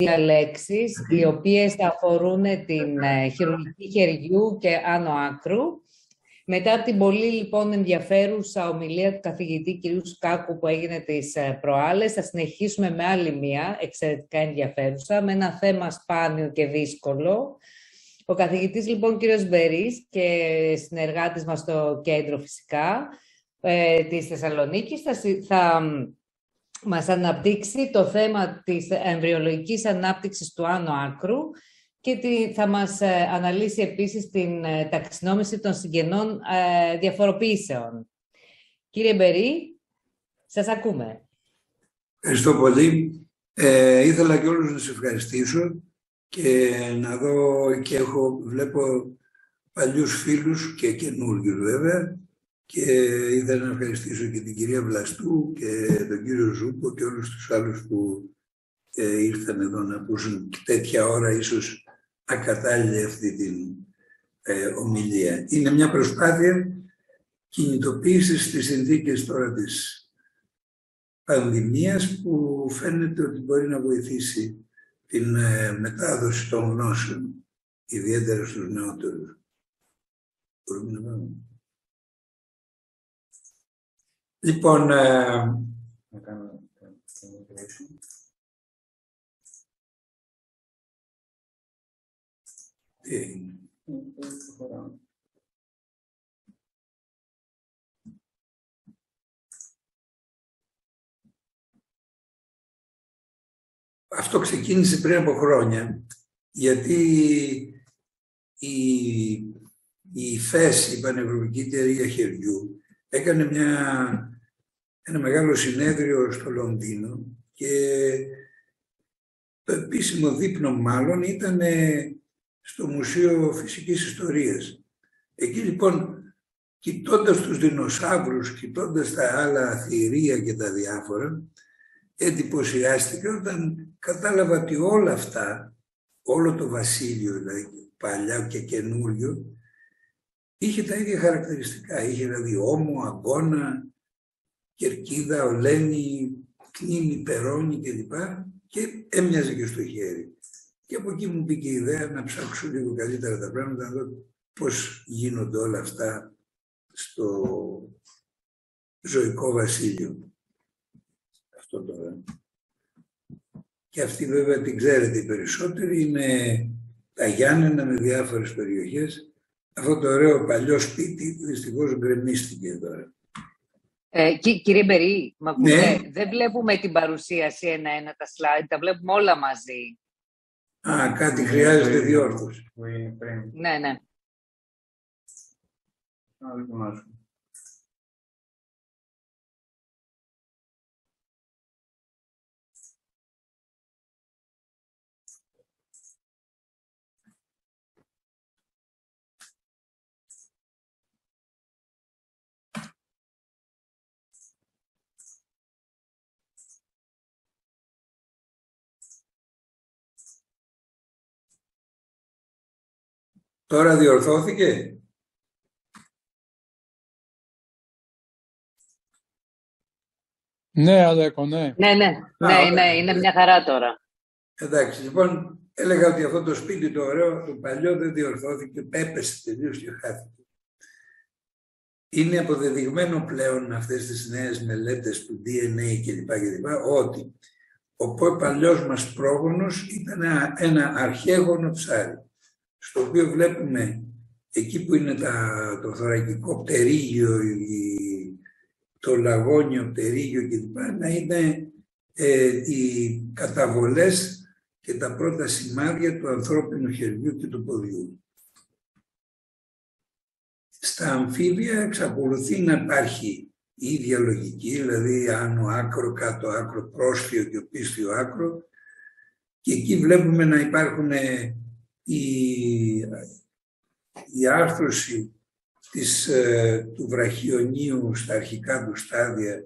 διαλέξεις, οι οποίες θα αφορούν την χειρουργική χεριού και άνω άκρου. Μετά από την πολύ λοιπόν ενδιαφέρουσα ομιλία του καθηγητή κ. Σκάκου που έγινε τις προάλλες, θα συνεχίσουμε με άλλη μία εξαιρετικά ενδιαφέρουσα, με ένα θέμα σπάνιο και δύσκολο. Ο καθηγητής λοιπόν κ. Μπερής και συνεργάτης μας στο κέντρο φυσικά της Θεσσαλονίκης θα μας αναπτύξει το θέμα της εμβριολογικής ανάπτυξης του άνω άκρου και θα μας αναλύσει επίσης την ταξινόμηση των συγγενών διαφοροποιήσεων. Κύριε Μπερή, σας ακούμε. Ευχαριστώ πολύ. Ήθελα και όλους να σας ευχαριστήσω και να δω και βλέπω παλιούς φίλους και καινούργιους βέβαια και ήθελα να ευχαριστήσω και την κυρία Βλαστού και τον κύριο Ζούκο και όλους τους άλλους που ήρθαν εδώ να ακούσουν τέτοια ώρα ίσως ακατάλληλη αυτή την ομιλία. Είναι μια προσπάθεια κινητοποίησης στις συνθήκες τώρα της πανδημίας που φαίνεται ότι μπορεί να βοηθήσει την μετάδοση των γνώσεων, ιδιαίτερα στους νεότερους. Μπορούμε να πάμε. Λοιπόν, να κάνω αυτό ξεκίνησε πριν από χρόνια, γιατί η ΦΕΣ, η Πανευρωπαϊκή Εταιρεία Χεριού, έκανε ένα μεγάλο συνέδριο στο Λονδίνο και το επίσημο δείπνο μάλλον ήταν στο Μουσείο Φυσικής Ιστορίας. Εκεί λοιπόν, κοιτώντας τους δεινοσαύρους, κοιτώντας τα άλλα θηρία και τα διάφορα, εντυπωσιάστηκα όταν κατάλαβα ότι όλα αυτά, όλο το βασίλειο, δηλαδή παλιά και καινούριο, είχε τα ίδια χαρακτηριστικά. Είχε δηλαδή ώμο, αγκώνα, κερκίδα, ολένη, κλίνη, περώνη κλπ. Και έμοιαζε και στο χέρι. Και από εκεί μου πήγε η ιδέα να ψάξω λίγο καλύτερα τα πράγματα, να δω πώς γίνονται όλα αυτά στο ζωικό βασίλειο. Αυτό τώρα. Και αυτή βέβαια την ξέρετε οι περισσότεροι, είναι τα Γιάννενα με διάφορες περιοχές. Αυτό το ωραίο παλιό σπίτι δυστυχώς γκρεμίστηκε τώρα. Κύριε Μπερή, ναι. Δεν βλέπουμε την παρουσίαση ένα-ένα τα slide, τα βλέπουμε όλα μαζί. Κάτι χρειάζεται διόρθωση. Ναι, ναι. Τώρα διορθώθηκε. Ναι, Αλέκο, ναι. Ναι, είναι μια χαρά τώρα. Εντάξει, λοιπόν, έλεγα ότι αυτό το σπίτι το ωραίο, το παλιό δεν διορθώθηκε, έπεσε τελείως και χάθηκε. Είναι αποδεδειγμένο πλέον αυτές τις νέες μελέτες του DNA κλπ. Ότι ο παλιός μας πρόγονος ήταν ένα αρχαίγωνο ψάρι, στο οποίο βλέπουμε εκεί που είναι το θωρακικό πτερίγιο, το λαγόνιο πτερίγιο κλπ. Να είναι οι καταβολές και τα πρώτα σημάδια του ανθρώπινου χεριού και του ποδιού. Στα αμφίβια εξακολουθεί να υπάρχει η ίδια λογική, δηλαδή άνω άκρο, κάτω άκρο, πρόσφυο και οπίσθιο άκρο, και εκεί βλέπουμε να υπάρχουν η άρθρωση του βραχιονίου στα αρχικά του στάδια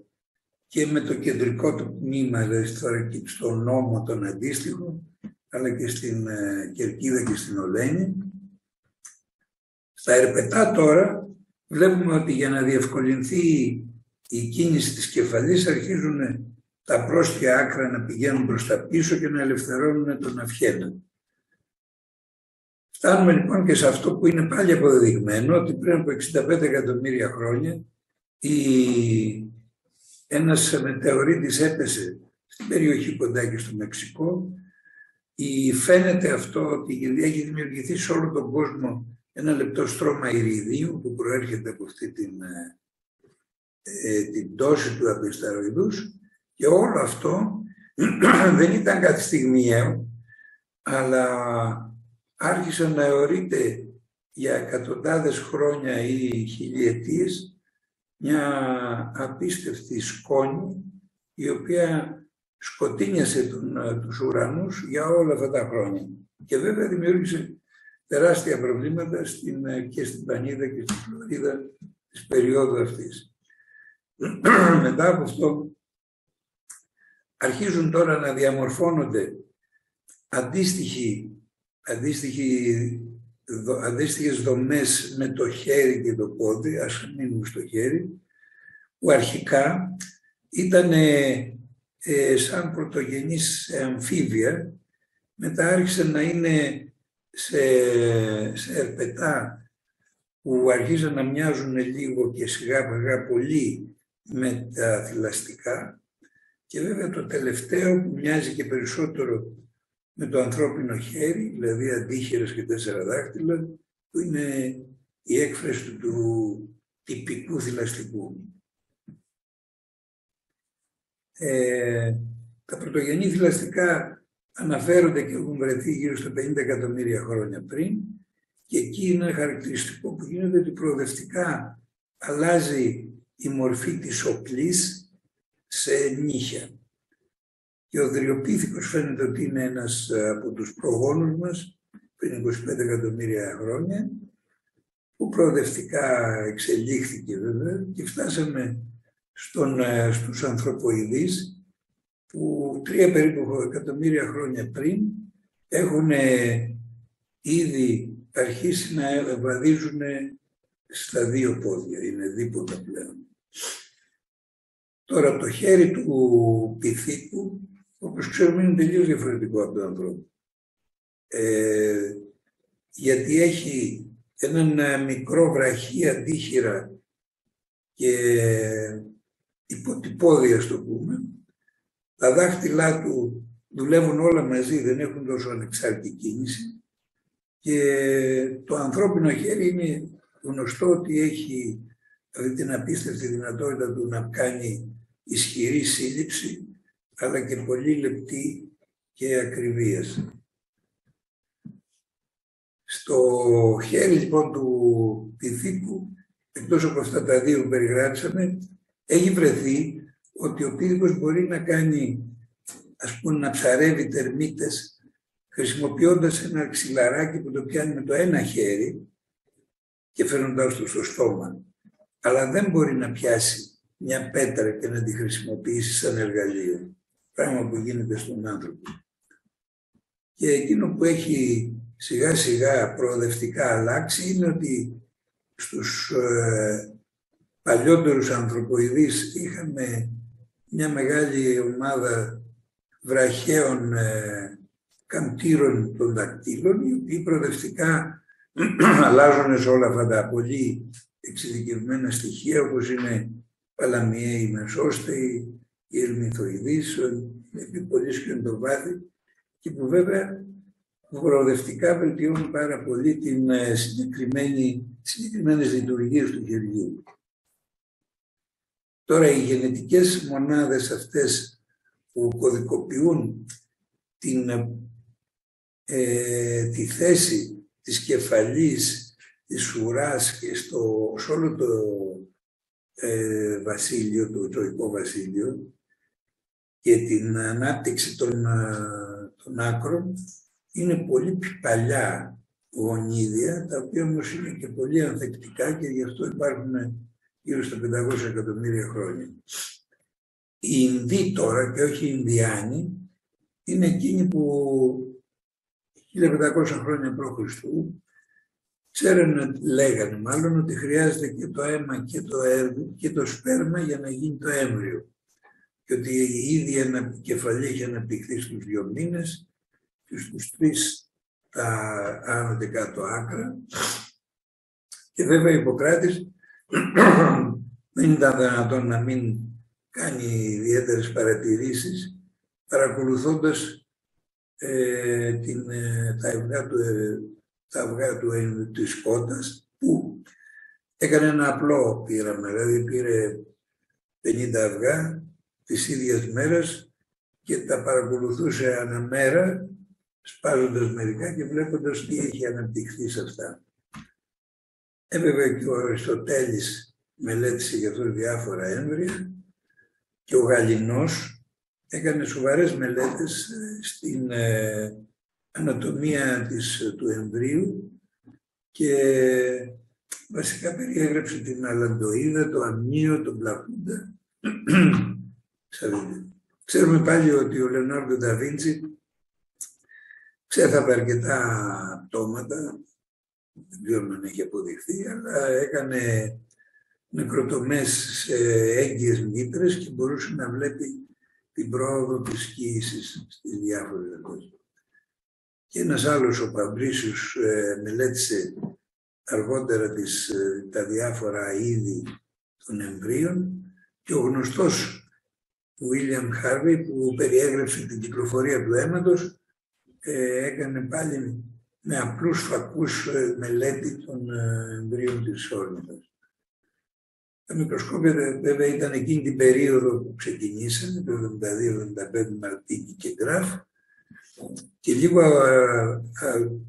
και με το κεντρικό του τμήμα, δηλαδή στον ώμο τον αντίστοιχο, αλλά και στην κερκίδα και στην ολένη. Στα ερπετά τώρα βλέπουμε ότι για να διευκολυνθεί η κίνηση της κεφαλής αρχίζουν τα πρόστια άκρα να πηγαίνουν προς τα πίσω και να ελευθερώνουν τον αυχένα. Φτάνουμε λοιπόν και σε αυτό που είναι πάλι αποδεδειγμένο, ότι πριν από 65 εκατομμύρια χρόνια ένας μετεωρίτης έπεσε στην περιοχή κοντά και στο Μεξικό. Φαίνεται αυτό ότι έχει δημιουργηθεί σε όλο τον κόσμο ένα λεπτό στρώμα ηριδίου που προέρχεται από αυτή την πτώση του απεσταροειδούς, και όλο αυτό δεν ήταν κάτι στιγμιαίο, αλλά άρχισε να αιωρείται για εκατοντάδες χρόνια ή χιλιετίες μια απίστευτη σκόνη η οποία σκοτίνιασε τους ουρανούς για όλα αυτά τα χρόνια. Και βέβαια δημιούργησε τεράστια προβλήματα και στην Πανίδα και στη Φλωρίδα της περίοδου αυτής. Μετά από αυτό αρχίζουν τώρα να διαμορφώνονται αντίστοιχες δομές με το χέρι και το πόδι, ας μείνουμε στο χέρι, που αρχικά ήταν σαν πρωτογενής αμφίβια, μετά άρχισε να είναι σε ερπετά που αρχίζαν να μοιάζουν λίγο και σιγά σιγά πολύ με τα θηλαστικά, και βέβαια το τελευταίο που μοιάζει και περισσότερο με το ανθρώπινο χέρι, δηλαδή αντίχειρες και 4 δάχτυλα, που είναι η έκφραση του τυπικού θηλαστικού. Τα πρωτογενή θηλαστικά αναφέρονται και έχουν βρεθεί γύρω στα 50 εκατομμύρια χρόνια πριν, και εκεί είναι χαρακτηριστικό που γίνεται ότι προοδευτικά αλλάζει η μορφή της οπλής σε νύχια. Και ο δριοπίθηκος φαίνεται ότι είναι ένας από τους προγόνους μας πριν 25 εκατομμύρια χρόνια, που προοδευτικά εξελίχθηκε βέβαια, και φτάσαμε στους ανθρωποειδείς που 3 περίπου εκατομμύρια χρόνια πριν έχουν ήδη αρχίσει να βαδίζουν στα 2 πόδια, είναι δίποτα πλέον. Τώρα το χέρι του πυθίκου, όπως ξέρουμε, είναι τελείως διαφορετικό από τον ανθρώπου. Γιατί έχει έναν μικρό βραχή αντίχειρα και υποτυπώδια, στο πούμε. Τα δάχτυλά του δουλεύουν όλα μαζί, δεν έχουν τόσο ανεξάρτητη κίνηση, και το ανθρώπινο χέρι είναι γνωστό ότι έχει αυτή την απίστευτη δυνατότητα του να κάνει ισχυρή σύλληψη, αλλά και πολύ λεπτή και ακριβίας. Στο χέρι λοιπόν του πυθίκου, εκτός από αυτά τα 2 που περιγράψαμε, έχει βρεθεί ότι ο πύθικος μπορεί να κάνει, ας πούμε, να ψαρεύει τερμίτες χρησιμοποιώντας ένα ξυλαράκι που το πιάνει με το ένα χέρι και φέρνοντας το στο στόμα. Αλλά δεν μπορεί να πιάσει μια πέτρα και να τη χρησιμοποιήσει σαν εργαλείο. Πράγμα που γίνεται στον άνθρωπο. Και εκείνο που έχει σιγά σιγά προοδευτικά αλλάξει είναι ότι στους παλιότερους ανθρωποειδείς είχαμε μια μεγάλη ομάδα βραχαίων καμτήρων των δακτύλων, οι οποίοι προοδευτικά αλλάζουν σε όλα αυτά τα πολύ εξειδικευμένα στοιχεία, όπως είναι παλαμιαίοι μεσόστεοι, οι ερμηθοειδείς, οι επιπολείς και το βάθη, και που βέβαια προοδευτικά βελτιώνουν πάρα πολύ τις συγκεκριμένες λειτουργίες του χεριού. Τώρα οι γενετικές μονάδες αυτές που κωδικοποιούν τη θέση της κεφαλής, της ουράς και σε όλο το βασίλειο, το ζωικό βασίλειο, και την ανάπτυξη των άκρων, είναι πολύ παλιά γονίδια, τα οποία όμως είναι και πολύ ανθεκτικά και γι' αυτό υπάρχουν γύρω στα 500 εκατομμύρια χρόνια. Οι Ινδοί τώρα, και όχι οι Ινδιάνοι, είναι εκείνοι που 1500 χρόνια π.Χ. λέγανε μάλλον ότι χρειάζεται και το αίμα και το σπέρμα για να γίνει το έμβριο. και ότι ήδη ένα κεφαλή είχε αναπτυχθεί στους 2 μήνες και στους 3 τα άνω και κάτω άκρα. Και βέβαια ο Ιπποκράτης δεν ήταν δυνατόν να μην κάνει ιδιαίτερες παρατηρήσεις, παρακολουθώντας τα αυγά της κότας, που έκανε ένα απλό πείραμα, δηλαδή πήρε 50 αυγά της ίδιας μέρας και τα παρακολουθούσε ανά μέρα, σπάζοντας μερικά και βλέποντας τι έχει αναπτυχθεί σε αυτά. Βέβαια και ο Αριστοτέλης μελέτησε για αυτό διάφορα έμβρια και ο Γαληνός έκανε σοβαρές μελέτες στην ανατομία του εμβρίου και βασικά περιέγραψε την αλαντοίδα, το αμνίο, τον πλακούντα. Ξέρουμε πάλι ότι ο Λεωνάρντο ντα Βίντσι ξέθαβε αρκετά πτώματα, δεν ξέρω αν έχει αποδειχθεί, αλλά έκανε νεκροτομές σε έγκυες μήτρες και μπορούσε να βλέπει την πρόοδο της κύησης στις διάφορες δόσεις. Και ένας άλλος, ο Παμπρίσιος, μελέτησε αργότερα τα διάφορα είδη των εμβρίων και ο γνωστός Βίλιαμ Χάρβι, που περιέγραψε την κυκλοφορία του αίματος, έκανε πάλι με απλούς φακούς μελέτη των εμβρίων της όρνηθας. Τα μικροσκόπια βέβαια ήταν εκείνη την περίοδο που ξεκινήσανε, το 72-75 Μαρτίκη και Γκραφ, και λίγο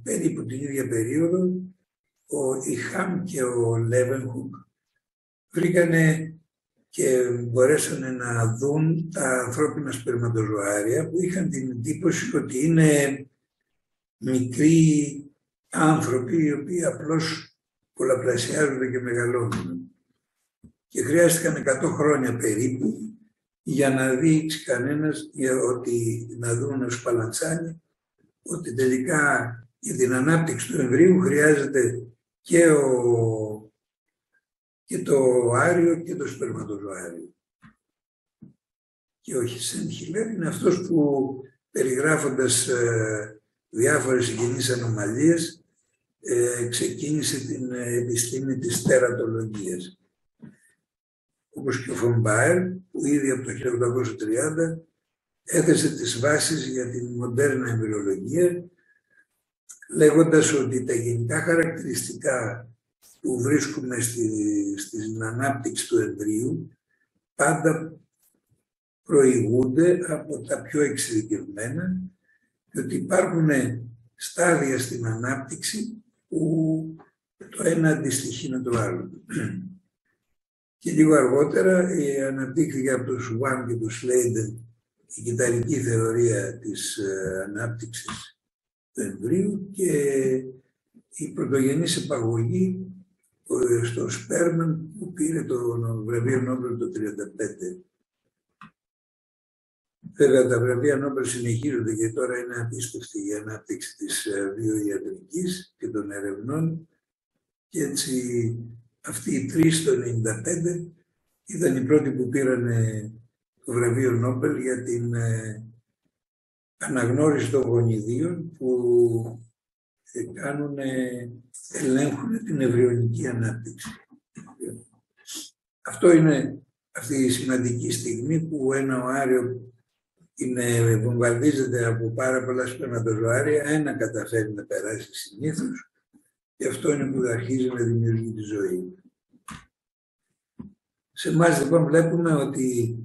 περίπου την ίδια περίοδο η Χαμ και ο Λέβενχουκ βρήκανε και μπορέσανε να δουν τα ανθρώπινα σπερματοζωάρια, που είχαν την εντύπωση ότι είναι μικροί άνθρωποι οι οποίοι απλώς πολλαπλασιάζονται και μεγαλώνουν. Και χρειάστηκαν 100 χρόνια περίπου για να δείξει κανένας, να δουν ως Παλαντσάνι, ότι τελικά για την ανάπτυξη του εμβρίου χρειάζεται και το άριο και το σπερματοζωάριο. Και ο Χισέν Χιλέρ είναι αυτός που, περιγράφοντας διάφορες συγγενείς ανομαλίες, ξεκίνησε την επιστήμη της τερατολογίας. Όπως και ο Φον Μπάερ, που ήδη από το 1830 έθεσε τις βάσεις για την μοντέρνα εμβριολογία, λέγοντας ότι τα γενικά χαρακτηριστικά που βρίσκουμε στην ανάπτυξη του εμβρίου πάντα προηγούνται από τα πιο εξειδικευμένα και ότι υπάρχουν στάδια στην ανάπτυξη που το ένα αντιστοιχεί με το άλλο. Και λίγο αργότερα αναπτύχθηκε από τον Σουάν και τον Σλέιντεν η κυταρική θεωρία της ανάπτυξης του εμβρίου και η πρωτογενής επαγωγή στο Σπέρμαν, που πήρε το βραβείο Νόμπελ το 1935. Βέβαια τα βραβεία Νόμπελ συνεχίζονται και τώρα είναι απίστευτη η ανάπτυξη της βιοιατρικής και των ερευνών, και έτσι αυτοί οι 3 το 1995 ήταν οι πρώτοι που πήραν το βραβείο Νόμπελ για την αναγνώριση των γονιδίων που ελέγχουν την εμβριονική ανάπτυξη. Αυτό είναι αυτή η σημαντική στιγμή που ένα οάριο βομβαρδίζεται από πάρα πολλά σπερματοζωάρια, ένα καταφέρει να περάσει συνήθως και αυτό είναι που αρχίζει να δημιουργεί τη ζωή. Σε εμάς λοιπόν βλέπουμε ότι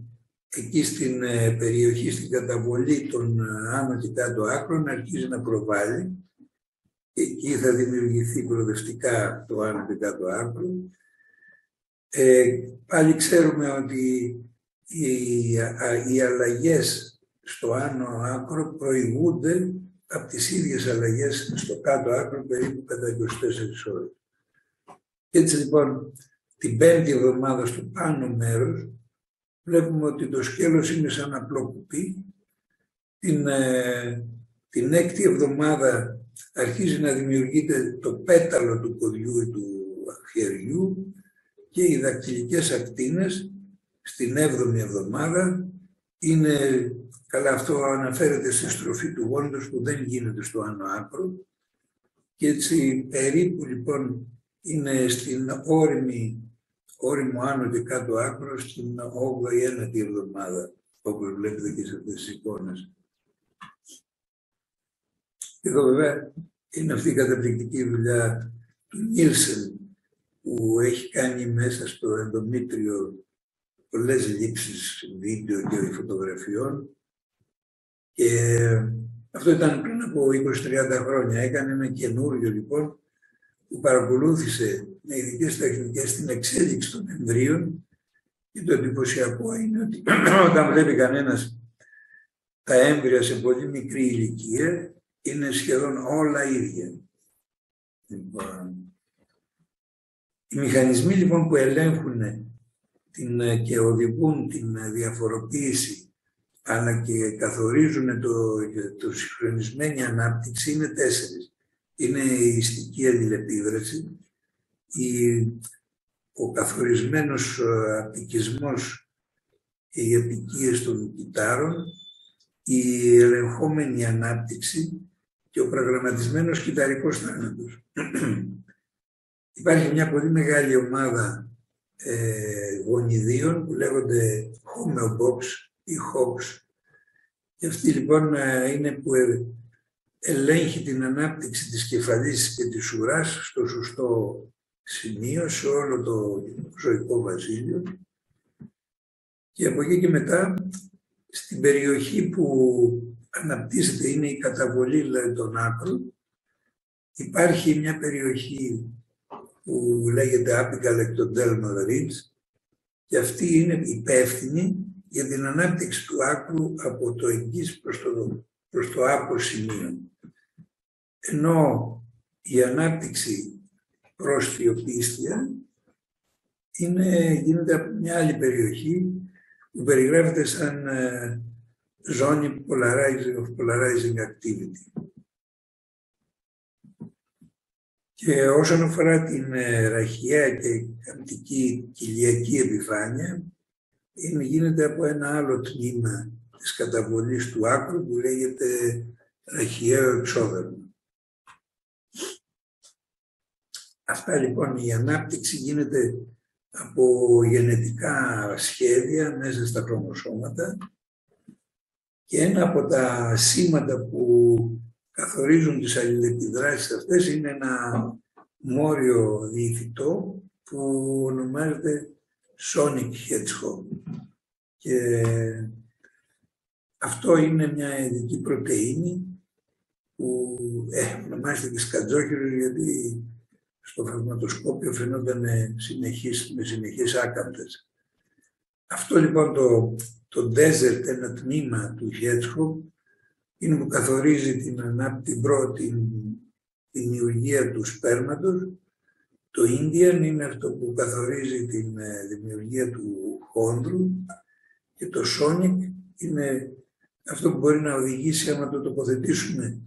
εκεί στην περιοχή, στην καταβολή των άνω και κάτω άκρων, αρχίζει να προβάλλει. Εκεί θα δημιουργηθεί προοδευτικά το άνω και κάτω άκρο. Πάλι ξέρουμε ότι οι αλλαγές στο άνω άκρο προηγούνται από τις ίδιες αλλαγές στο κάτω άκρο περίπου κατά 24 ώρες. Έτσι λοιπόν την 5η εβδομάδα στο πάνω μέρος βλέπουμε ότι το σκέλος είναι σαν απλό κουπί. Την 6η εβδομάδα αρχίζει να δημιουργείται το πέταλο του ποδιού ή του χεριού και οι δακτυλικές ακτίνες στην 7η εβδομάδα είναι, καλά αυτό αναφέρεται στη στροφή του γόνατος που δεν γίνεται στο άνω άκρο και έτσι περίπου λοιπόν είναι στην όριμο άνω και κάτω άκρο στην 8η 9η εβδομάδα, όπως βλέπετε και σε αυτές τις εικόνες. Εδώ βέβαια είναι αυτή η καταπληκτική δουλειά του Νίλσεν που έχει κάνει μέσα στο ενδομήτριο πολλές λήψεις βίντεο και φωτογραφιών και αυτό ήταν πριν από 20-30 χρόνια. Έκανε ένα καινούριο λοιπόν που παρακολούθησε με ειδικές τεχνικές την εξέλιξη των εμβρίων και το εντυπωσιακό είναι ότι όταν βλέπει κανένας τα έμβρια σε πολύ μικρή ηλικία είναι σχεδόν όλα ίδια. Οι μηχανισμοί λοιπόν που ελέγχουν και οδηγούν την διαφοροποίηση αλλά και καθορίζουν το συγχρονισμένη ανάπτυξη είναι 4. Είναι η ιστική αλληλεπίδραση, ο καθορισμένος απικισμός και οι απικίες των κυτάρων, η ελεγχόμενη ανάπτυξη και ο προγραμματισμένος κυταρικός θάνατος. Υπάρχει μια πολύ μεγάλη ομάδα γονιδίων που λέγονται homeobox ή hox και αυτή λοιπόν είναι που ελέγχει την ανάπτυξη της κεφαλής και της ουράς στο σωστό σημείο σε όλο το ζωικό βασίλειο και από εκεί και μετά στην περιοχή που αναπτύσσεται είναι η καταβολή δηλαδή των άκρων. Υπάρχει μια περιοχή που λέγεται apical ectodermal ridge και αυτή είναι υπεύθυνη για την ανάπτυξη του άκρου από το εγγύς προς το άπο σημείο. Ενώ η ανάπτυξη προς τη οπίστια γίνεται από μια άλλη περιοχή που περιγράφεται σαν ζώνη polarizing activity. Και όσον αφορά την ραχιαία και καμπτική κοιλιακή επιφάνεια, γίνεται από ένα άλλο τμήμα της καταβολής του άκρου που λέγεται ραχιαίο εξόδερμα. Αυτά λοιπόν η ανάπτυξη γίνεται από γενετικά σχέδια μέσα στα χρωμοσώματα και ένα από τα σήματα που καθορίζουν τις αλληλεπιδράσεις αυτές είναι ένα μόριο διηφυτό που ονομάζεται Sonic Hedgehog. Και αυτό είναι μια ειδική πρωτεΐνη που ονομάζεται και σκατζόχυρος γιατί στο φαρματοσκόπιο φαινόταν με συνεχείς άκαμπτες. Αυτό λοιπόν το desert, ένα τμήμα του Hedgehog, είναι που καθορίζει την δημιουργία του σπέρματος. Το Indian είναι αυτό που καθορίζει την δημιουργία του χόνδρου και το Sonic είναι αυτό που μπορεί να οδηγήσει άμα το τοποθετήσουμε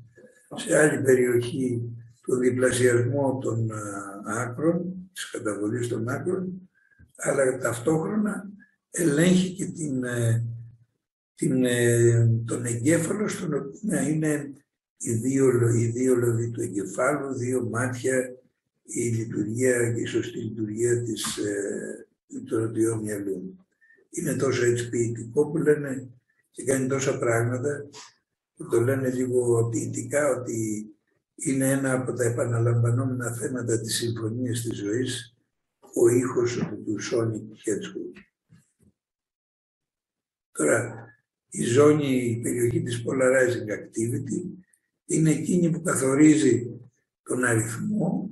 σε άλλη περιοχή τον διπλασιασμό των άκρων, της καταβολής των άκρων, αλλά ταυτόχρονα ελέγχει και τον εγκέφαλο στον οποίο είναι οι δύο λογοί του εγκεφάλου, 2 μάτια, η σωστή λειτουργία του ερωτιού μυαλού. Είναι τόσο έτσι ποιητικό που λένε και κάνει τόσα πράγματα που το λένε λίγο ποιητικά ότι είναι ένα από τα επαναλαμβανόμενα θέματα της συμφωνίας της ζωής, ο ήχος του Sonic Hedgehog. Τώρα, η περιοχή της polarizing activity είναι εκείνη που καθορίζει τον αριθμό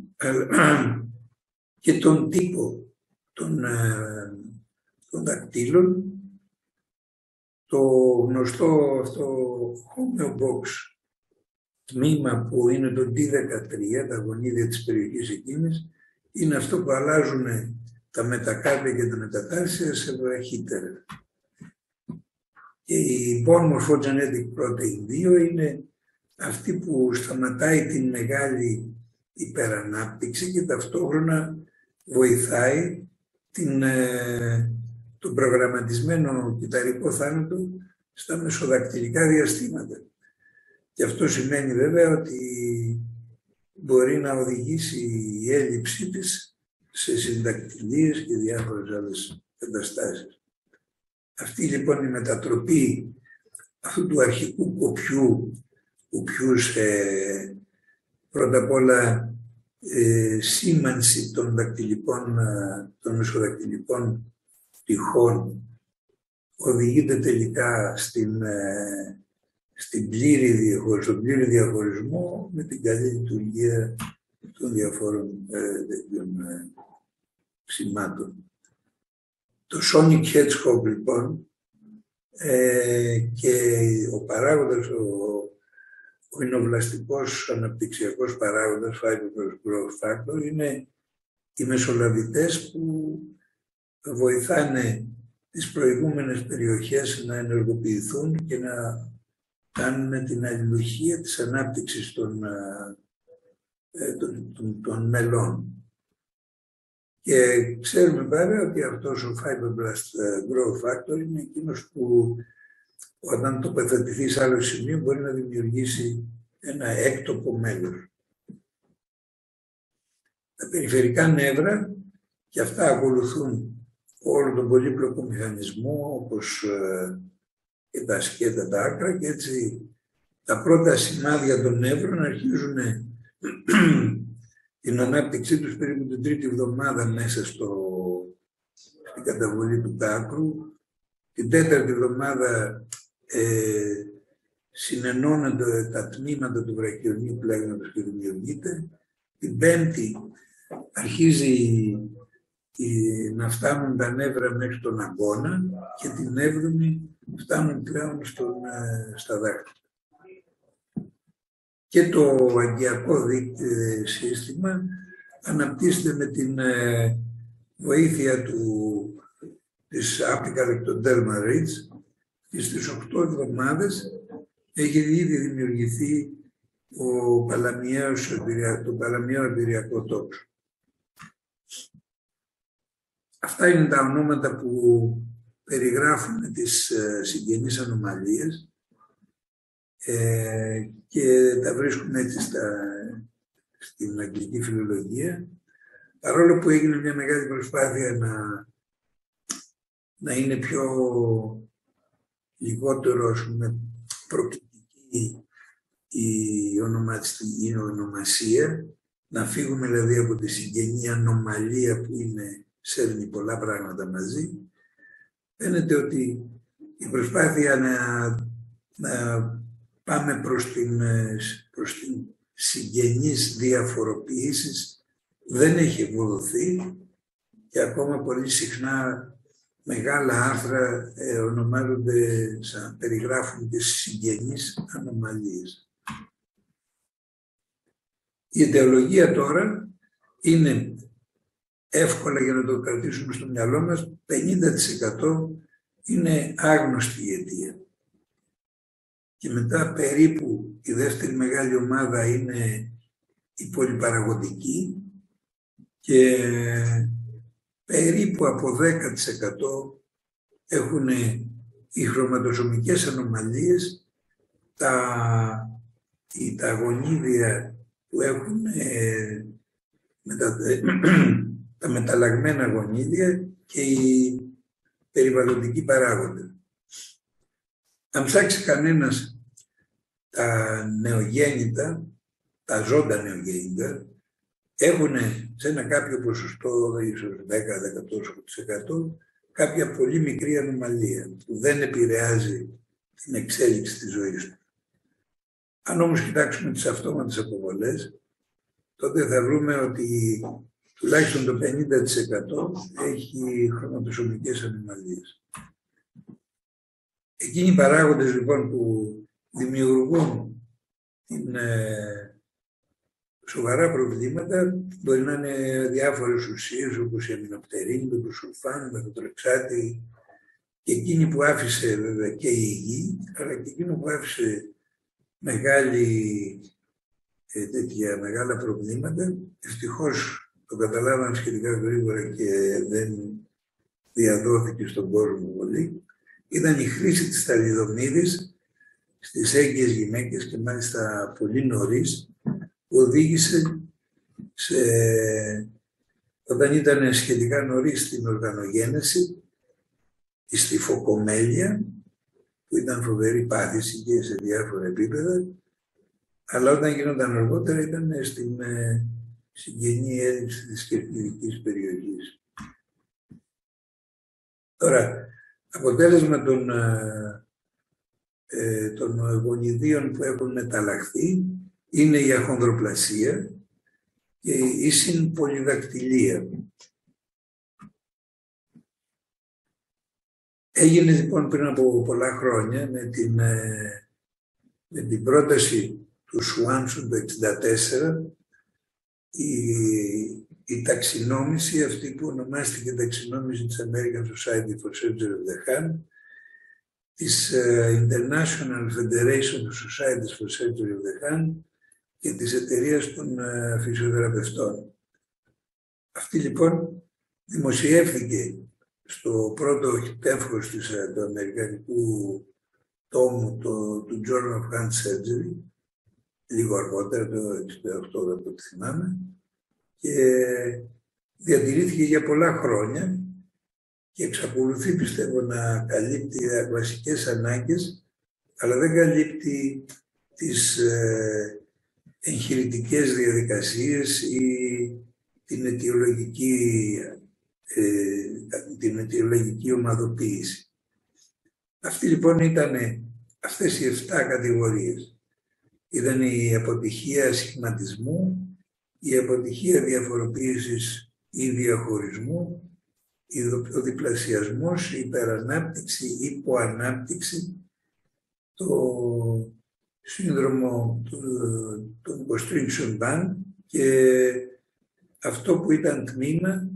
και τον τύπο των δακτύλων. Το γνωστό αυτό homeobox τμήμα που είναι το D13, τα γονίδια της περιοχής εκείνης, είναι αυτό που αλλάζουν τα μετακάρπια και τα μετατάρσια σε βραχύτερα. Και η bone morphogenetic protein 2 είναι αυτή που σταματάει την μεγάλη υπερανάπτυξη και ταυτόχρονα βοηθάει τον προγραμματισμένο κυταρικό θάνατο στα μεσοδακτυλικά διαστήματα. Και αυτό σημαίνει βέβαια ότι μπορεί να οδηγήσει η έλλειψή της σε συντακτηλίες και διάφορες άλλες καταστάσεις. Αυτή λοιπόν η μετατροπή αυτού του αρχικού κουπιού σε πρώτα απ' όλα σήμανση των δακτυλικών, των μεσοδακτυλικών τυχών οδηγείται τελικά στον πλήρη διαχωρισμό με την καλή λειτουργία των διαφόρων σημάτων. Το Sonic Hedgehog λοιπόν και ο παράγοντας, ο εινοβλαστικός αναπτυξιακός παράγοντας, Fiber Growth Factor, είναι οι μεσολαβητές που βοηθάνε τις προηγούμενες περιοχές να ενεργοποιηθούν και να κάνουν την αλληλουχία της ανάπτυξης των μελών. Και ξέρουμε πάρα ότι αυτός ο Fibroblast Growth Factor είναι εκείνος που όταν τοποθετηθεί σε άλλο σημείο μπορεί να δημιουργήσει ένα έκτοπο μέλος. Τα περιφερικά νεύρα και αυτά ακολουθούν όλο τον πολύπλοκο μηχανισμό όπως και τα σκέτα τα άκρα και έτσι τα πρώτα σημάδια των νεύρων αρχίζουν την ανάπτυξή τους περίπου την τρίτη εβδομάδα μέσα στην καταβολή του κάκρου. Την τέταρτη εβδομάδα συνενώνονται τα τμήματα του βραχιονίου πλέγματος και δημιουργείται. Την πέμπτη αρχίζει να φτάνουν τα νεύρα μέχρι τον αγκώνα και την έβδομη φτάνουν πλέον στα δάχτυλα. Και το αγκιακό σύστημα αναπτύσσεται με την βοήθεια της Apical Ectodermal Ridge και στις 8 εβδομάδες έχει ήδη δημιουργηθεί το παλαμιαίο εμπειριακό τόξο. Αυτά είναι τα ονόματα που περιγράφουν τις συγγενείς ανομαλίες και τα βρίσκουμε έτσι στην αγγλική φιλολογία, παρόλο που έγινε μια μεγάλη προσπάθεια να είναι λιγότερο προκλητική η ονομασία, να φύγουμε δηλαδή από τη συγγενή ανομαλία που σέρνει πολλά πράγματα μαζί. Φαίνεται ότι η προσπάθεια να πάμε προς την συγγενής διαφοροποίησης δεν έχει ευοδοθεί και ακόμα πολύ συχνά μεγάλα άρθρα ονομάζονται σαν περιγράφουν τις συγγενείς ανομαλίες. Η αιτιολογία τώρα είναι εύκολα για να το κρατήσουμε στο μυαλό μας, 50% είναι άγνωστη η αιτία. Και μετά περίπου η δεύτερη μεγάλη ομάδα είναι η πολυπαραγωγική και περίπου από 10% έχουν οι χρωματοσωμικές ανομαλίες, τα γονίδια που έχουν τα μεταλλαγμένα γονίδια και οι περιβαλλοντικοί παράγοντες. Αν ψάξει κανένας τα νεογέννητα, τα ζώντα νεογέννητα, έχουν σε ένα κάποιο ποσοστό, ίσως 10-10% κάποια πολύ μικρή ανομαλία που δεν επηρεάζει την εξέλιξη της ζωής του. Αν όμως κοιτάξουμε τις αυτόματες αποβολές, τότε θα βρούμε ότι τουλάχιστον το 50% έχει χρωματοσωμικές ανομαλίες. Εκείνοι οι παράγοντες λοιπόν που δημιουργούν σοβαρά προβλήματα μπορεί να είναι διάφορες ουσίες όπως η αμινοπτερίνη, το προσουλφάν, το μετατρεξάτη και εκείνη που άφησε βέβαια και η γη, αλλά και εκείνο που άφησε μεγάλα προβλήματα. Ευτυχώς το καταλάβαν σχετικά γρήγορα και δεν διαδόθηκε στον κόσμο πολύ. ήταν η χρήση της θαλιδομίδης στις έγκυες γυναίκες και μάλιστα πολύ νωρίς, που οδήγησε όταν ήταν σχετικά νωρίς στην οργανογένεση, στη φωκομέλεια, που ήταν φοβερή πάθηση και σε διάφορα επίπεδα, αλλά όταν γίνονταν αργότερα ήταν στην συγγενή έλλειψη της κερκιδικής περιοχής. Τώρα, αποτέλεσμα των γονιδίων που έχουν μεταλλαχθεί είναι η αχονδροπλασία και η συμπολυδακτυλία. Έγινε λοιπόν πριν από πολλά χρόνια με την πρόταση του Σουάνσον το 1964 η ταξινόμηση αυτή που ονομάστηκε ταξινόμηση της American Society for Surgery of the Hand, της International Federation of Societies for Surgery of the Hand και της εταιρείας των φυσιοθεραπευτών. Αυτή λοιπόν δημοσιεύθηκε στο πρώτο τεύχος του αμερικανικού τόμου του Journal of Hand Surgery, λίγο αργότερα, το 1968 από ό,τι θυμάμαι, και διατηρήθηκε για πολλά χρόνια και εξακολουθεί, πιστεύω, να καλύπτει βασικές ανάγκες, αλλά δεν καλύπτει τις εγχειρητικές διαδικασίες ή την αιτιολογική ομαδοποίηση. Αυτή λοιπόν ήταν αυτές οι 7 κατηγορίες. Ήταν η αποτυχία σχηματισμού, η αποτυχία διαφοροποίησης ή διαχωρισμού, ο διπλασιασμός, η υπερανάπτυξη, η υποανάπτυξη, το σύνδρομο του constriction band και αυτό που ήταν τμήμα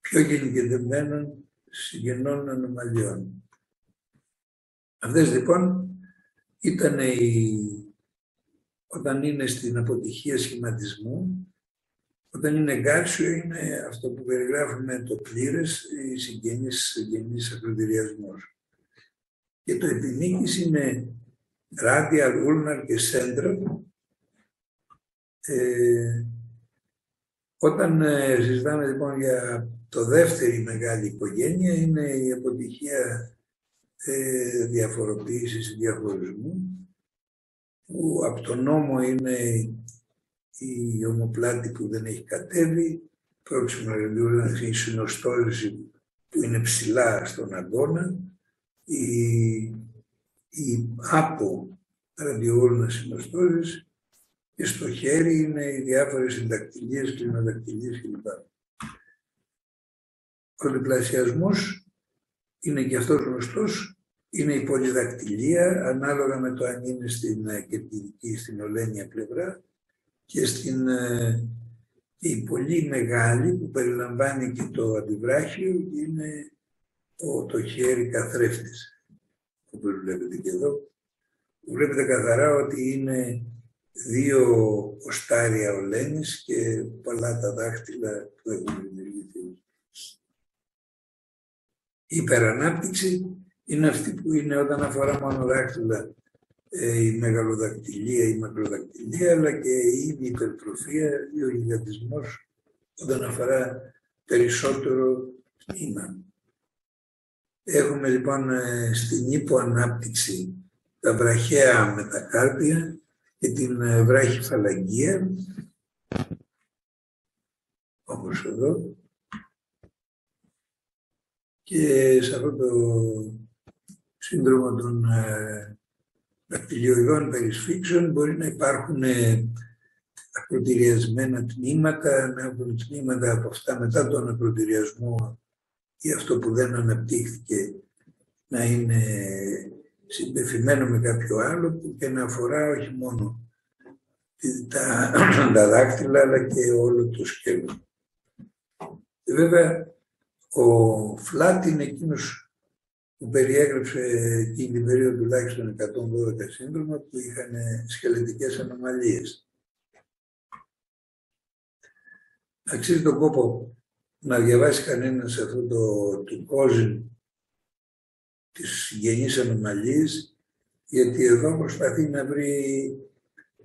πιο γενικευμένων συγγενών ανομαλιών. Αυτές λοιπόν ήταν όταν είναι στην αποτυχία σχηματισμού, όταν είναι εγκάρσιο είναι αυτό που περιγράφουμε το πλήρες, η συγγενής ακροτηριασμός. Και το επιμήκης είναι radial, ulnar και central. Όταν συζητάμε λοιπόν για το δεύτερη μεγάλη οικογένεια, είναι η αποτυχία διαφοροποίησης, διαχωρισμού, που από τον νόμο είναι η ομοπλάτη που δεν έχει κατέβει, πρόξιμο ραδιόλανση, η συνοστόληση που είναι ψηλά στον αγκώνα, η άπο ραδιόλανα συνοστόληση και στο χέρι είναι οι διάφορες συντακτυλίες, κλινοδακτυλίες κλπ. Ο διπλασιασμός είναι και αυτός γνωστός, είναι η πολυδακτυλία, ανάλογα με το αν είναι στην κερκιδική, στην ολένια πλευρά, και η πολύ μεγάλη που περιλαμβάνει και το αντιβράχιο είναι το χέρι καθρέφτης, όπως βλέπετε και εδώ. Βλέπετε καθαρά ότι είναι 2 οστάρια ολένης και πολλά τα δάχτυλα που έχουν δημιουργηθεί. Η υπερανάπτυξη είναι αυτή που είναι όταν αφορά μόνο δάχτυλα, η μεγαλοδακτυλία, η μακροδακτυλία, αλλά και η ίδια υπερτροφία ή ο γιγαντισμός όταν αφορά περισσότερο τμήμα. Έχουμε λοιπόν στην υποανάπτυξη τα βραχαία μετακάρπια και την βράχυφαλαγγία, όπως εδώ, και σε αυτό το σύνδρομο των δακτυλιοειδών περισφίξεων μπορεί να υπάρχουν ακροτηριασμένα τμήματα, να έχουν τμήματα από αυτά μετά τον ακροτηριασμό ή αυτό που δεν αναπτύχθηκε να είναι συμπεφημένο με κάποιο άλλο που και να αφορά όχι μόνο τα δάκτυλα αλλά και όλο το σκέλος. Βέβαια, ο Φλάτ είναι εκείνος που περιέγραψε εκείνη την περίοδο τουλάχιστον 112 σύνδρομα που είχαν σκελετικές ανομαλίες. Αξίζει τον κόπο να διαβάσει κανένας αυτό του Κόζιν τις συγγενείς ανομαλίες, γιατί εδώ προσπαθεί να βρει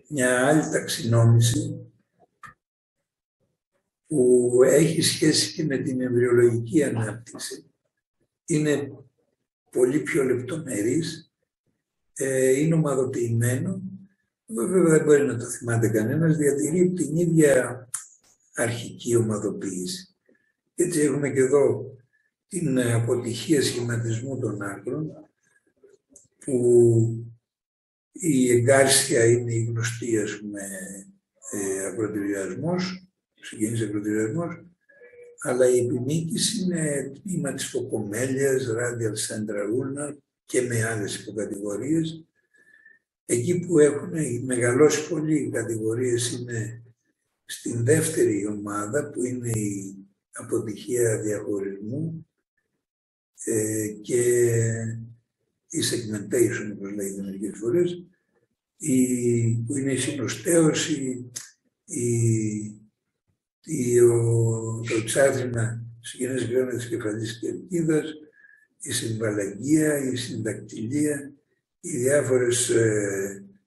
μια άλλη ταξινόμηση που έχει σχέση και με την εμβριολογική ανάπτυξη. Είναι πολύ πιο λεπτομερής, είναι ομαδοποιημένο, βέβαια δεν μπορεί να το θυμάται κανένας, διατηρεί την ίδια αρχική ομαδοποίηση. Έτσι έχουμε και εδώ την αποτυχία σχηματισμού των άκρων, που η εγκάρσια είναι η γνωστή, ας πούμε, ακροτηριασμός, συγγενής ακροτηριασμός, αλλά η επιμήκυση είναι τμήμα της φωκομέλειας, radial central ulnar και με άλλες υποκατηγορίες. Εκεί που έχουν μεγαλώσει πολύ οι κατηγορίες είναι στην δεύτερη ομάδα, που είναι η αποτυχία διαχωρισμού και η segmentation, όπως λέγεται μερικές φορές, που είναι η συνοστέωση, το τσάθρημα συγγενές γράμμα της κεφαλής κερκίδας, η συμβαλλαγία, η συντακτηλία, οι διάφορες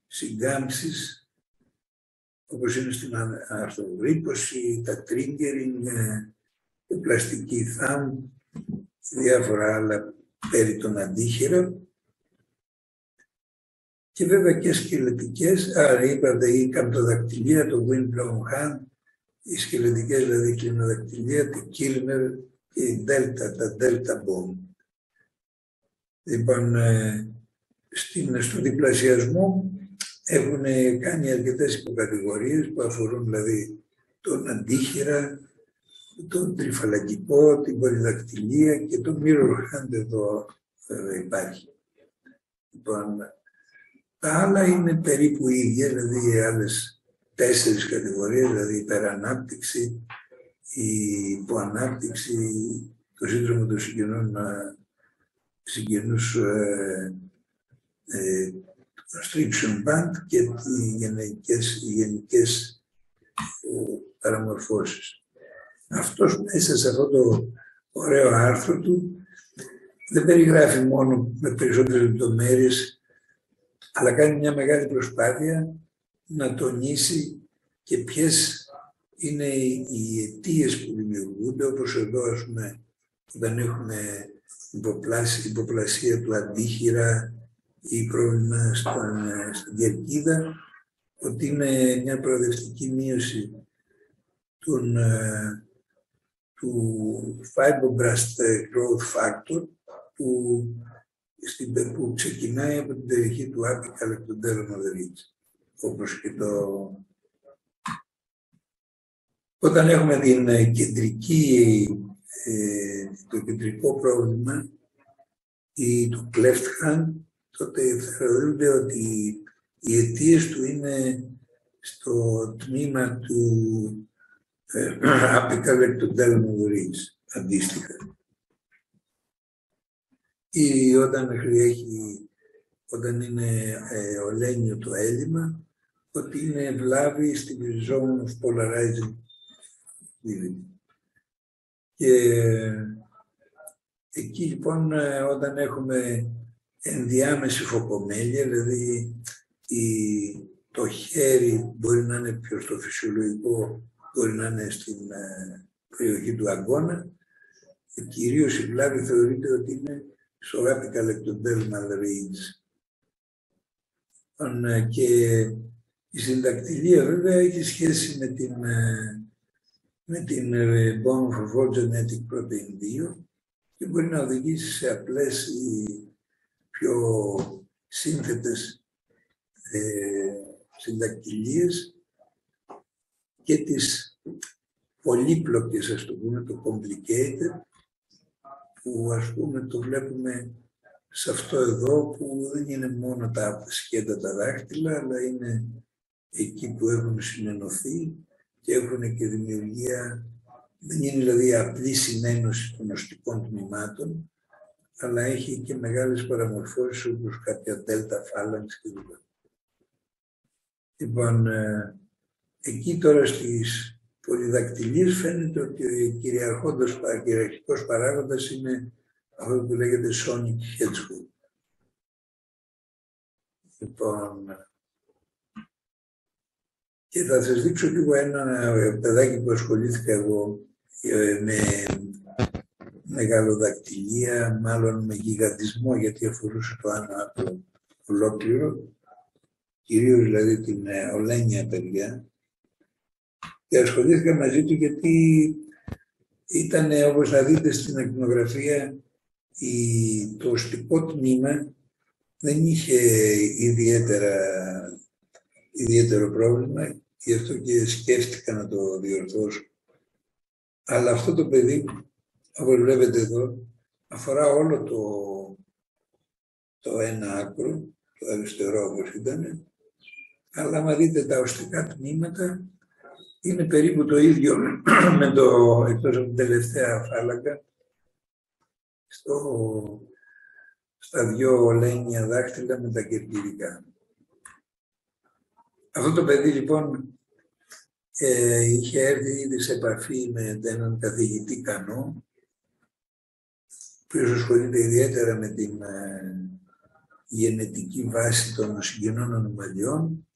συγκάμψεις, όπως είναι στην αρθρογρίπωση, τα triggering, η πλαστική thumb, διάφορα άλλα περί των αντίχειρων. Και βέβαια και σκελετικές, είπατε η καμπτοδακτηλία, το windblown hand, οι σκελετικές δηλαδή κλινοδακτηλία, τη Kilmer και η Delta, τα Delta bone. Λοιπόν, στο διπλασιασμό έχουν κάνει αρκετές υποκατηγορίες που αφορούν δηλαδή τον αντίχειρα, τον τριφαλακικό, την πολυδακτηλία και το mirror hand εδώ υπάρχει. Λοιπόν, τα άλλα είναι περίπου ίδια, δηλαδή οι άλλες 4 κατηγορίες, δηλαδή η υπερανάπτυξη, η υποανάπτυξη, το σύνδρομο των συγγενούς constriction band και οι γενικές παραμορφώσεις. Αυτός μέσα σε αυτό το ωραίο άρθρο του δεν περιγράφει μόνο με περισσότερες λεπτομέρειες, αλλά κάνει μια μεγάλη προσπάθεια να τονίσει και ποιες είναι οι αιτίες που δημιουργούνται, όπως εδώ, ας πούμε, όταν έχουμε υποπλασία του αντίχειρα ή πρόβλημα στην κερκίδα, ότι είναι μια προοδευτική μείωση του fibroblast growth factor που ξεκινάει από την περιοχή του apical ectodermal ridge, όπως και όταν έχουμε το κεντρικό πρόβλημα ή το cleft hand, τότε θεωρούνται ότι οι αιτίες του είναι στο τμήμα του apical ectodermal ridge, αντίστοιχα. Ή όταν είναι ολένιο το έλλειμμα, ότι είναι βλάβη στην zone of polarizing activity. Και εκεί λοιπόν όταν έχουμε ενδιάμεση φωκομέλεια, δηλαδή το χέρι μπορεί να είναι πιο στο φυσιολογικό, μπορεί να είναι στην περιοχή του αγκώνα, και κυρίως η βλάβη θεωρείται ότι είναι στο apical ectodermal ridge. Και η συντακτηλία βέβαια έχει σχέση με την bone of genetic protein 2 και μπορεί να οδηγήσει σε απλές ή πιο σύνθετες συντακτηλίες και τις πολύπλοκες, ας το πούμε, το complicated, που ας πούμε το βλέπουμε σε αυτό εδώ, που δεν είναι μόνο τα σκέτα τα δάχτυλα, αλλά είναι εκεί που έχουν συνενωθεί και έχουν και δημιουργία, δεν είναι δηλαδή απλή συνένωση των οστικών τμήματων, αλλά έχει και μεγάλες παραμορφώσεις όπως κάποια delta phalanx κλπ. Λοιπόν, εκεί τώρα στις πολυδακτυλίες φαίνεται ότι ο κυριαρχικός παράγοντας είναι αυτό που λέγεται Sonic Hedgehog. Λοιπόν, και θα σας δείξω λίγο ένα παιδάκι που ασχολήθηκα εγώ με μεγαλοδακτυλία, μάλλον με γιγαντισμό, γιατί αφορούσε το άλλο άκρο ολόκληρο, κυρίως δηλαδή την ολένια παιδιά. Και ασχολήθηκα μαζί του γιατί ήταν, όπως θα δείτε στην ακτινογραφία, το οστικό τμήμα δεν είχε ιδιαίτερο πρόβλημα, γι' αυτό και σκέφτηκα να το διορθώσω. Αλλά αυτό το παιδί, όπως βλέπετε εδώ, αφορά όλο το ένα άκρο, το αριστερό όπως ήταν, αλλά άμα δείτε τα οστικά τμήματα, είναι περίπου το ίδιο με εκτός από την τελευταία φάλαγγα, στα δυο ολένια δάχτυλα με τα κερκυρικά. Αυτό το παιδί λοιπόν είχε έρθει ήδη σε επαφή με έναν καθηγητή Κανό, ο οποίος ασχολείται ιδιαίτερα με την γενετική βάση των συγγενών ανομαλιών.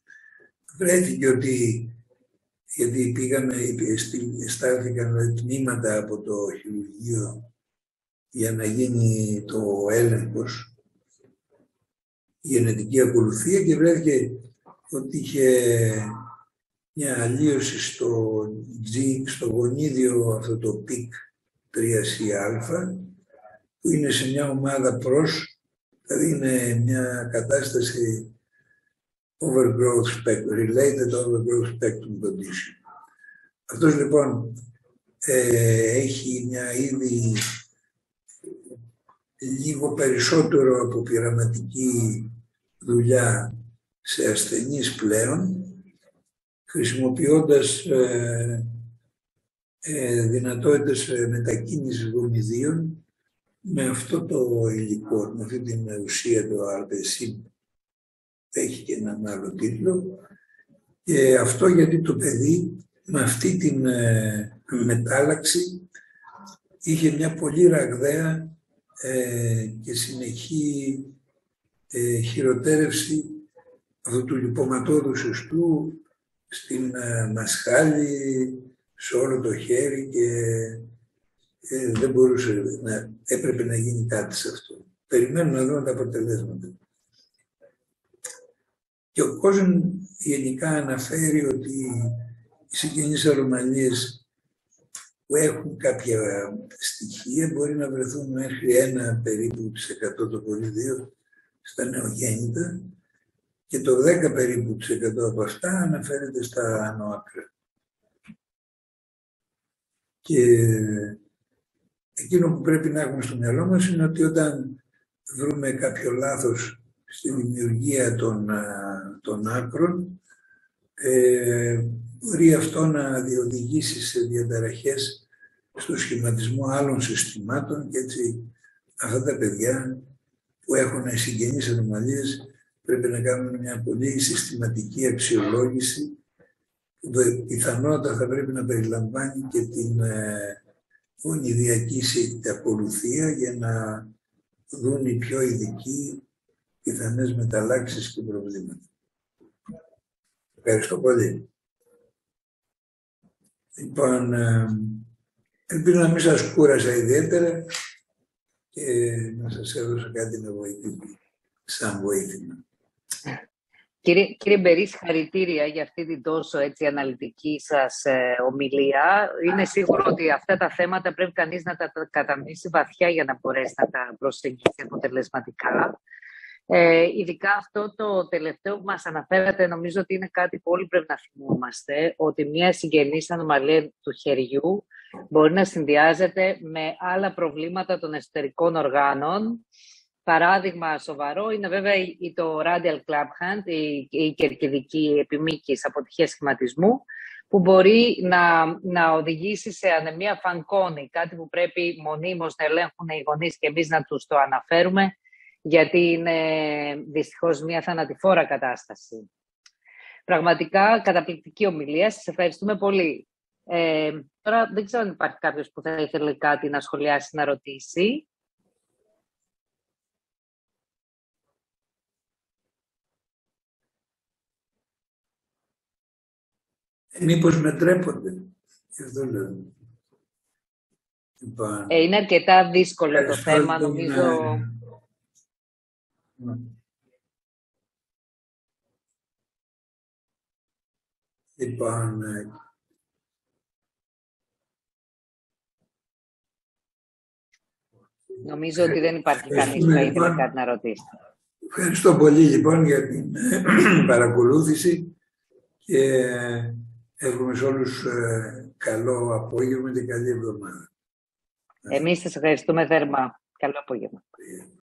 Βρέθηκε ότι, γιατί στάλθηκαν τμήματα από το χειρουργείο για να γίνει το έλεγχος, η γενετική ακολουθία, και βρέθηκε ότι είχε μια αλλίωση στο γονίδιο αυτό το πικ 3Cα, που είναι σε μια ομάδα προς, δηλαδή είναι μια κατάσταση related overgrowth spectrum condition. Αυτός λοιπόν έχει μια ήδη λίγο περισσότερο από πειραματική δουλειά σε ασθενείς πλέον, χρησιμοποιώντας δυνατότητες μετακίνησης γονιδίων με αυτό το υλικό, με αυτή την ουσία, το Alpecin. Έχει και έναν άλλο τίτλο. Και αυτό γιατί το παιδί με αυτή την μετάλλαξη είχε μια πολύ ραγδαία και συνεχή χειροτέρευση αυτού του λιπωματώδους ιστού στην μασχάλη, σε όλο το χέρι, και δεν μπορούσε έπρεπε να γίνει κάτι σε αυτό. Περιμένουμε να δούμε τα αποτελέσματα. Και ο κόσμος γενικά αναφέρει ότι οι συγγενείς ανομαλίες που έχουν κάποια στοιχεία μπορεί να βρεθούν μέχρι 1 περίπου % το πολύ 2 στα νεογέννητα, και το 10 περίπου % από αυτά αναφέρεται στα άνω άκρα. Και εκείνο που πρέπει να έχουμε στο μυαλό μας είναι ότι όταν βρούμε κάποιο λάθος στη δημιουργία των άκρων, μπορεί αυτό να διοδηγήσει σε διαταραχές στο σχηματισμό άλλων συστημάτων, και έτσι αυτά τα παιδιά που έχουν συγγενείς ανομαλίες πρέπει να κάνουν μια πολύ συστηματική αξιολόγηση, που πιθανότατα θα πρέπει να περιλαμβάνει και την γονιδιακή ακολουθία, για να δουν οι πιο ειδικοί πιθανές μεταλλάξεις και προβλήματα. Ευχαριστώ πολύ. Λοιπόν, ελπίζω να μην σας κούρασα ιδιαίτερα και να σας έδωσα κάτι να βοηθήσει, σαν βοήθημα. Κύριε Μπερί, συγχαρητήρια για αυτή την τόσο αναλυτική σας ομιλία. Είναι σίγουρο ότι αυτά τα θέματα πρέπει κανείς να τα κατανοήσει βαθιά για να μπορέσει να τα προσεγγίσει αποτελεσματικά. Ειδικά αυτό το τελευταίο που μας αναφέρατε, νομίζω ότι είναι κάτι που όλοι πρέπει να θυμόμαστε, ότι μια συγγενής ανομαλία του χεριού μπορεί να συνδυάζεται με άλλα προβλήματα των εσωτερικών οργάνων. Παράδειγμα σοβαρό είναι βέβαια το radial claphand, η κερκιδική επιμήκης, αποτυχία σχηματισμού, που μπορεί να οδηγήσει σε ανεμία Fanconi, κάτι που πρέπει μονίμως να ελέγχουν οι γονείς και εμείς να τους το αναφέρουμε, γιατί είναι δυστυχώς μια θανατηφόρα κατάσταση. Πραγματικά καταπληκτική ομιλία, σας ευχαριστούμε πολύ. Τώρα δεν ξέρω αν υπάρχει κάποιος που θα ήθελε κάτι να σχολιάσει, να ρωτήσει. Μήπως με τρέπονται. Γι' αυτό λέω. Λοιπόν, Είναι αρκετά δύσκολο το θέμα, νομίζω. Λοιπόν, Νομίζω ότι δεν υπάρχει κανείς που ήθελε κάτι να ρωτήσει. Ευχαριστώ πολύ λοιπόν για την παρακολούθηση και εύχομαι σε όλους καλό απόγευμα και καλή εβδομάδα. Εμείς σας ευχαριστούμε θερμά. Καλό απόγευμα.